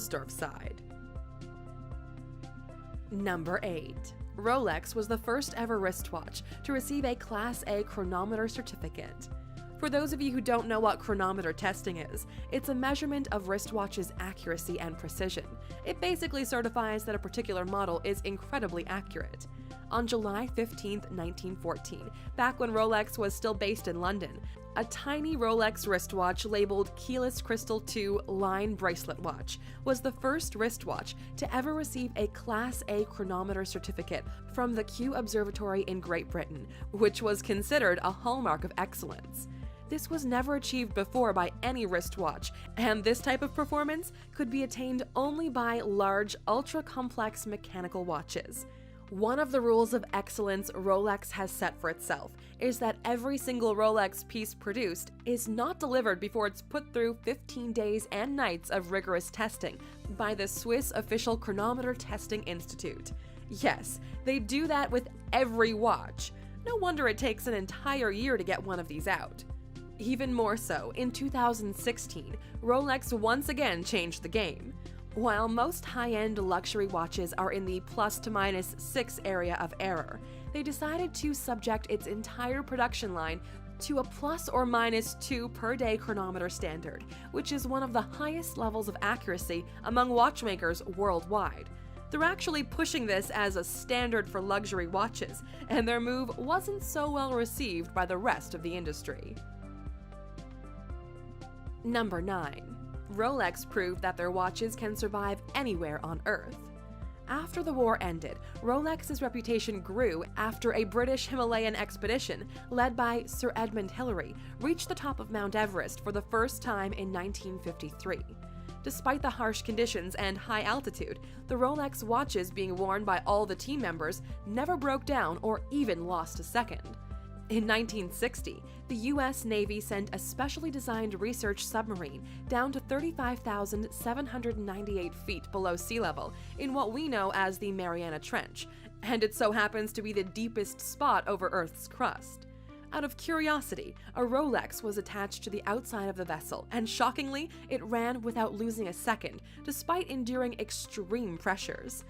side. Number 8. Rolex was the first ever wristwatch to receive a Class A chronometer certificate. For those of you who don't know what chronometer testing is, it's a measurement of wristwatches' accuracy and precision. It basically certifies that a particular model is incredibly accurate. On July 15, 1914, back when Rolex was still based in London, a tiny Rolex wristwatch labeled Keyless Crystal 2 Line Bracelet Watch was the first wristwatch to ever receive a Class A chronometer certificate from the Kew Observatory in Great Britain, which was considered a hallmark of excellence. This was never achieved before by any wristwatch, and this type of performance could be attained only by large, ultra-complex mechanical watches. One of the rules of excellence Rolex has set for itself is that every single Rolex piece produced is not delivered before it's put through 15 days and nights of rigorous testing by the Swiss Official Chronometer Testing Institute. Yes, they do that with every watch. No wonder it takes an entire year to get one of these out. Even more so, in 2016, Rolex once again changed the game. While most high-end luxury watches are in the plus to minus 6 area of error, they decided to subject its entire production line to a plus or minus 2 per day chronometer standard, which is one of the highest levels of accuracy among watchmakers worldwide. They're actually pushing this as a standard for luxury watches, and their move wasn't so well received by the rest of the industry. Number 9. Rolex proved that their watches can survive anywhere on Earth. After the war ended, Rolex's reputation grew after a British Himalayan expedition led by Sir Edmund Hillary reached the top of Mount Everest for the first time in 1953. Despite the harsh conditions and high altitude, the Rolex watches being worn by all the team members never broke down or even lost a second. In 1960, the U.S. Navy sent a specially designed research submarine down to 35,798 feet below sea level in what we know as the Mariana Trench, and it so happens to be the deepest spot over Earth's crust. Out of curiosity, a Rolex was attached to the outside of the vessel, and shockingly, it ran without losing a second, despite enduring extreme pressures.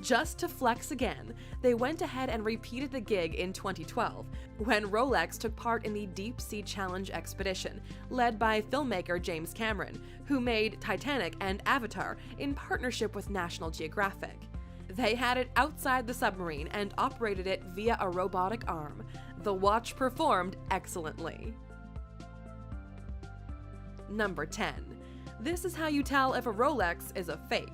Just to flex again, they went ahead and repeated the gig in 2012, when Rolex took part in the Deep Sea Challenge expedition, led by filmmaker James Cameron, who made Titanic and Avatar in partnership with National Geographic. They had it outside the submarine and operated it via a robotic arm. The watch performed excellently. Number 10. This is how you tell if a Rolex is a fake.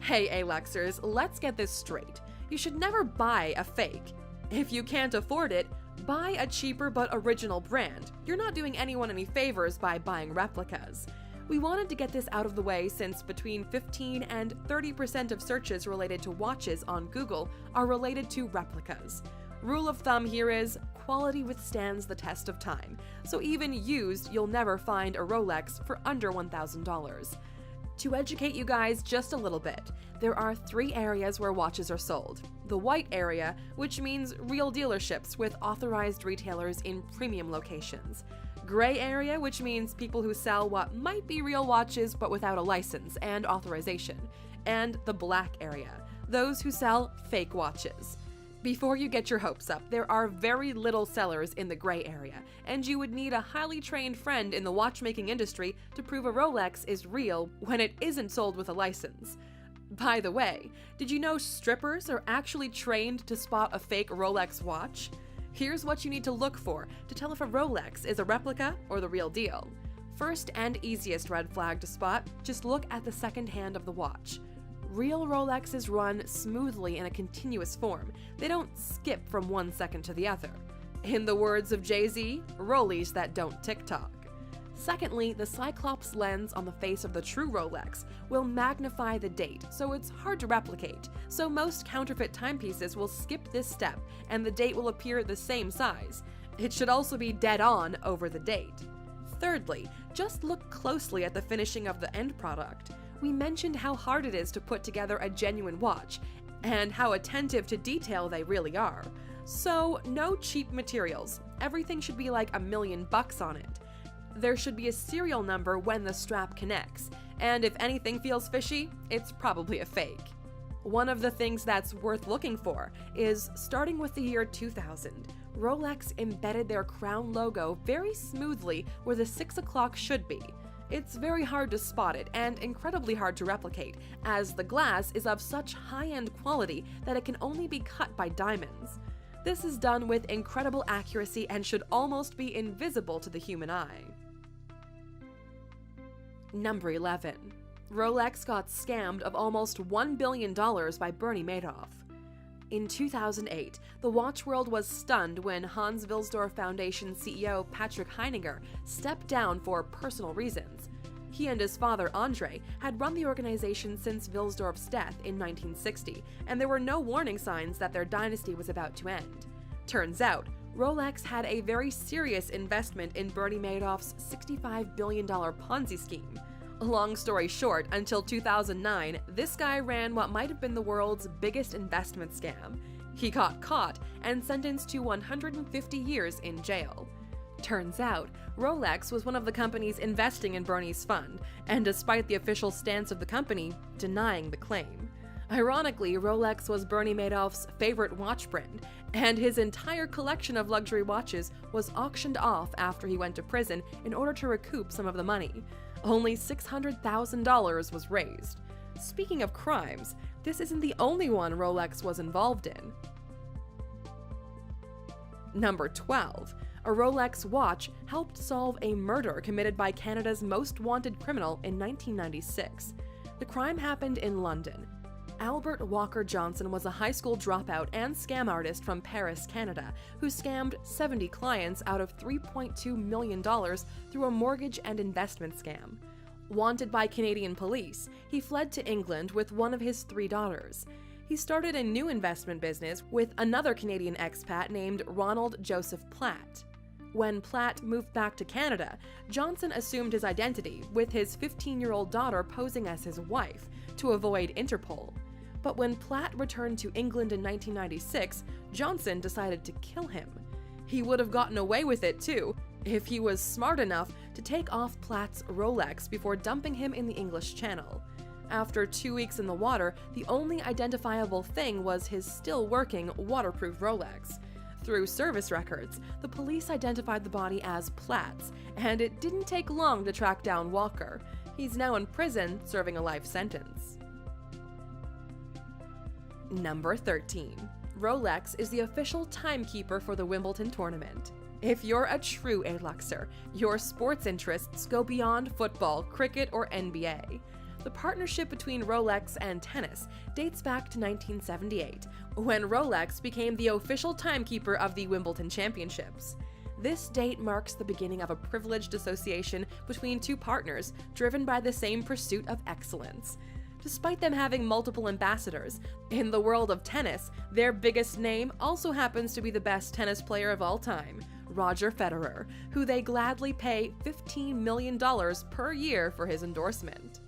Hey Alexers, let's get this straight. You should never buy a fake. If you can't afford it, buy a cheaper but original brand. You're not doing anyone any favors by buying replicas. We wanted to get this out of the way since between 15 and 30% of searches related to watches on Google are related to replicas. Rule of thumb here is, quality withstands the test of time, so even used, you'll never find a Rolex for under $1,000. To educate you guys just a little bit, there are 3 areas where watches are sold. The white area, which means real dealerships with authorized retailers in premium locations. Gray area, which means people who sell what might be real watches but without a license and authorization. And the black area, those who sell fake watches. Before you get your hopes up, there are very little sellers in the gray area, and you would need a highly trained friend in the watchmaking industry to prove a Rolex is real when it isn't sold with a license. By the way, did you know strippers are actually trained to spot a fake Rolex watch? Here's what you need to look for to tell if a Rolex is a replica or the real deal. First and easiest red flag to spot, just look at the second hand of the watch. Real Rolexes run smoothly in a continuous form. They don't skip from one second to the other. In the words of Jay-Z, rollies that don't tick-tock. Secondly, the Cyclops lens on the face of the true Rolex will magnify the date, so it's hard to replicate. So most counterfeit timepieces will skip this step, and the date will appear the same size. It should also be dead on over the date. Thirdly, just look closely at the finishing of the end product. We mentioned how hard it is to put together a genuine watch, and how attentive to detail they really are. So, no cheap materials. Everything should be like $1 million on it. There should be a serial number when the strap connects, and if anything feels fishy, it's probably a fake. One of the things that's worth looking for is, starting with the year 2000, Rolex embedded their crown logo very smoothly where the 6 o'clock should be. It's very hard to spot it and incredibly hard to replicate, as the glass is of such high-end quality that it can only be cut by diamonds. This is done with incredible accuracy and should almost be invisible to the human eye. Number 11. Rolex got scammed of almost $1 billion by Bernie Madoff. In 2008, the watch world was stunned when Hans Wilsdorf Foundation CEO Patrick Heininger stepped down for personal reasons. He and his father, Andre, had run the organization since Wilsdorf's death in 1960, and there were no warning signs that their dynasty was about to end. Turns out, Rolex had a very serious investment in Bernie Madoff's $65 billion Ponzi scheme. Long story short, until 2009, this guy ran what might have been the world's biggest investment scam. He got caught and sentenced to 150 years in jail. Turns out, Rolex was one of the companies investing in Bernie's fund, and despite the official stance of the company, denying the claim. Ironically, Rolex was Bernie Madoff's favorite watch brand, and his entire collection of luxury watches was auctioned off after he went to prison in order to recoup some of the money. Only $600,000 was raised. Speaking of crimes, this isn't the only one Rolex was involved in. Number 12. A Rolex watch helped solve a murder committed by Canada's most wanted criminal in 1996. The crime happened in London. Albert Walker Johnson was a high school dropout and scam artist from Paris, Canada, who scammed 70 clients out of $3.2 million through a mortgage and investment scam. Wanted by Canadian police, he fled to England with one of his 3 daughters. He started a new investment business with another Canadian expat named Ronald Joseph Platt. When Platt moved back to Canada, Johnson assumed his identity, with his 15-year-old daughter posing as his wife, to avoid Interpol. But when Platt returned to England in 1996, Johnson decided to kill him. He would have gotten away with it too, if he was smart enough to take off Platt's Rolex before dumping him in the English Channel. After 2 weeks in the water, the only identifiable thing was his still-working, waterproof Rolex. Through service records, the police identified the body as Platt's, and it didn't take long to track down Walker. He's now in prison, serving a life sentence. Number 13. Rolex is the official timekeeper for the Wimbledon tournament. If you're a true A-Luxer, your sports interests go beyond football, cricket, or NBA. The partnership between Rolex and tennis dates back to 1978, when Rolex became the official timekeeper of the Wimbledon Championships. This date marks the beginning of a privileged association between two partners driven by the same pursuit of excellence. Despite them having multiple ambassadors, in the world of tennis, their biggest name also happens to be the best tennis player of all time, Roger Federer, who they gladly pay $15 million per year for his endorsement.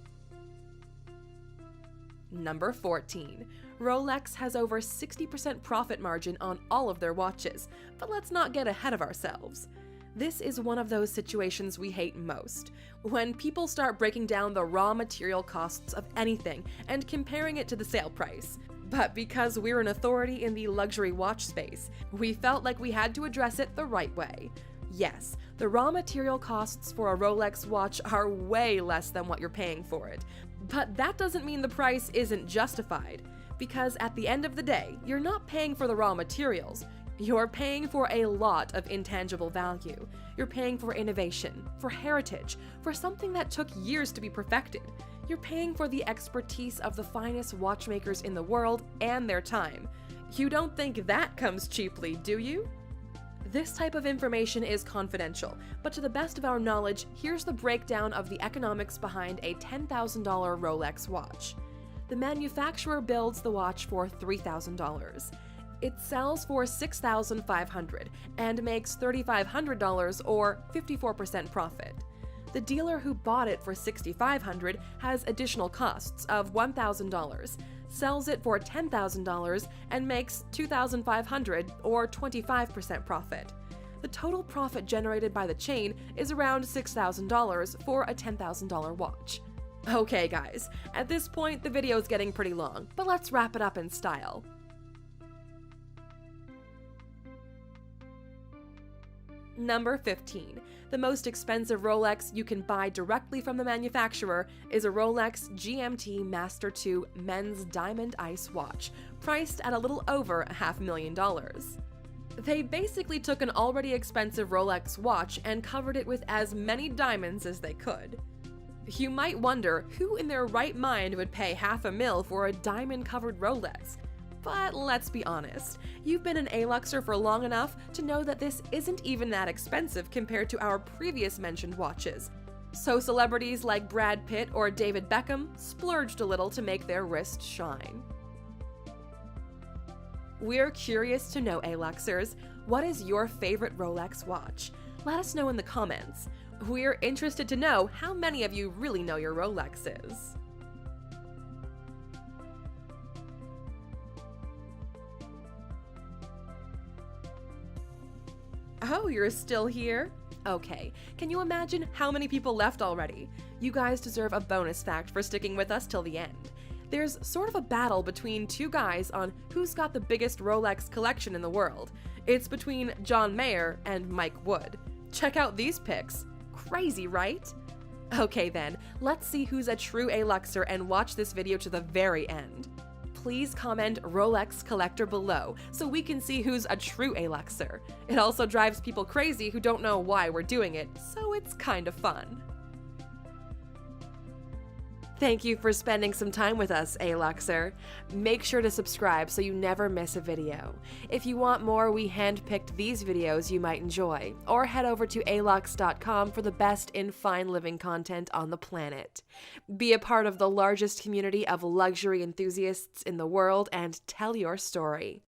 Number 14. Rolex has over 60% profit margin on all of their watches, but let's not get ahead of ourselves. This is one of those situations we hate most, when people start breaking down the raw material costs of anything and comparing it to the sale price. But because we're an authority in the luxury watch space, we felt like we had to address it the right way. Yes, the raw material costs for a Rolex watch are way less than what you're paying for it, but that doesn't mean the price isn't justified, because at the end of the day, you're not paying for the raw materials. You're paying for a lot of intangible value. You're paying for innovation, for heritage, for something that took years to be perfected. You're paying for the expertise of the finest watchmakers in the world and their time. You don't think that comes cheaply, do you? This type of information is confidential, but to the best of our knowledge, here's the breakdown of the economics behind a $10,000 Rolex watch. The manufacturer builds the watch for $3,000. It sells for $6,500 and makes $3,500 or 54% profit. The dealer who bought it for $6,500 has additional costs of $1,000, sells it for $10,000 and makes $2,500 or 25% profit. The total profit generated by the chain is around $6,000 for a $10,000 watch. Okay guys, at this point the video is getting pretty long, but let's wrap it up in style. Number 15. The most expensive Rolex you can buy directly from the manufacturer is a Rolex GMT Master 2 Men's Diamond Ice watch, priced at a little over $500,000. They basically took an already expensive Rolex watch and covered it with as many diamonds as they could. You might wonder who in their right mind would pay $500,000 for a diamond-covered Rolex. But let's be honest, you've been an A-Luxer for long enough to know that this isn't even that expensive compared to our previous mentioned watches. So celebrities like Brad Pitt or David Beckham splurged a little to make their wrist shine. We're curious to know, A-Luxers, what is your favorite Rolex watch? Let us know in the comments. We're interested to know how many of you really know your Rolexes. Oh, you're still here? Okay, can you imagine how many people left already? You guys deserve a bonus fact for sticking with us till the end. There's sort of a battle between two guys on who's got the biggest Rolex collection in the world. It's between John Mayer and Mike Wood. Check out these pics. Crazy, right? Okay then, let's see who's a true A-Luxer and watch this video to the very end. Please comment Rolex collector below so we can see who's a true A-Luxer. It also drives people crazy who don't know why we're doing it, so it's kind of fun. Thank you for spending some time with us, A-Luxer. Make sure to subscribe so you never miss a video. If you want more, we handpicked these videos you might enjoy, or head over to alux.com for the best in fine living content on the planet. Be a part of the largest community of luxury enthusiasts in the world and tell your story.